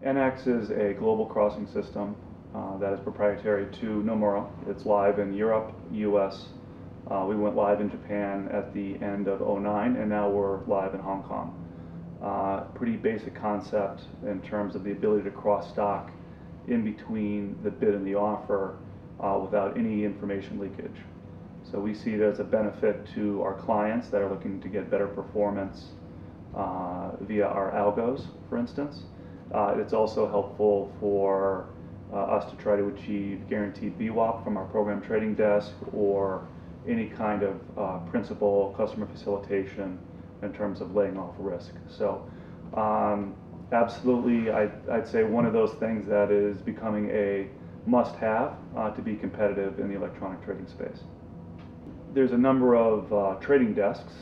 NX is a global crossing system that is proprietary to Nomura. It's live in Europe, US. We went live in Japan at the end of '09, and now we're live in Hong Kong. Pretty basic concept in terms of the ability to cross stock in between the bid and the offer without any information leakage. So we see it as a benefit to our clients that are looking to get better performance via our algos, for instance. It's also helpful for us to try to achieve guaranteed VWAP from our program trading desk or any kind of principal customer facilitation in terms of laying off risk. So absolutely, I'd say one of those things that is becoming a must-have to be competitive in the electronic trading space. There's a number of trading desks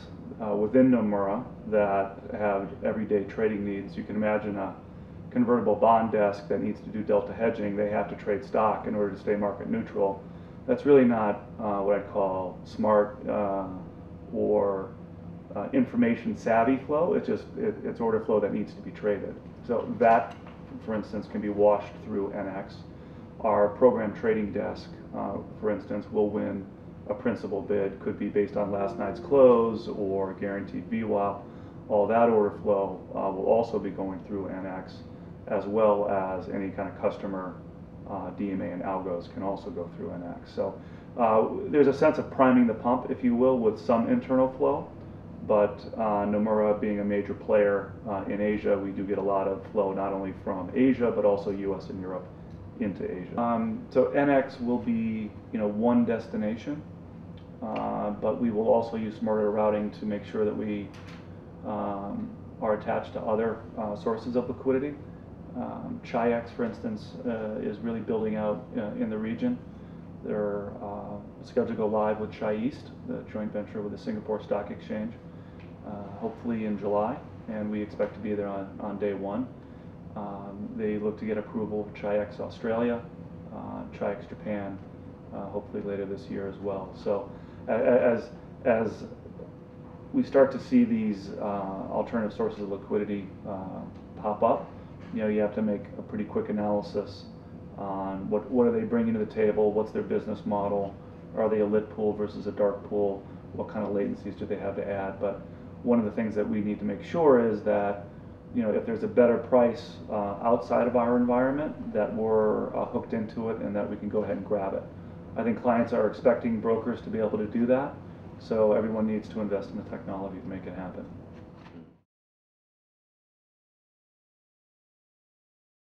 within Nomura that have everyday trading needs. You can imagine a convertible bond desk that needs to do delta hedging. They have to trade stock in order to stay market neutral. That's really not what I'd call smart or information savvy flow. It's order flow that needs to be traded. So that, for instance, can be washed through NX. Our program trading desk, for instance, will win a principal bid, could be based on last night's close or guaranteed VWAP. All that order flow will also be going through NX, as well as any kind of customer DMA and algos can also go through NX. So there's a sense of priming the pump, if you will, with some internal flow, but Nomura being a major player in Asia, we do get a lot of flow not only from Asia, but also US and Europe into Asia. So NX will be one destination, but we will also use smarter routing to make sure that we are attached to other sources of liquidity. Chi-X, for instance, is really building out in the region. They're scheduled to go live with Chi-East, the joint venture with the Singapore Stock Exchange, hopefully in July, and we expect to be there on day one. They look to get approval for Chi-X Australia, Chi-X Japan, hopefully later this year as well. So as we start to see these alternative sources of liquidity pop up, you have to make a pretty quick analysis on what are they bringing to the table, what's their business model, are they a lit pool versus a dark pool, what kind of latencies do they have to add. But one of the things that we need to make sure is that if there's a better price outside of our environment, that we're hooked into it and that we can go ahead and grab it. I think clients are expecting brokers to be able to do that, so everyone needs to invest in the technology to make it happen.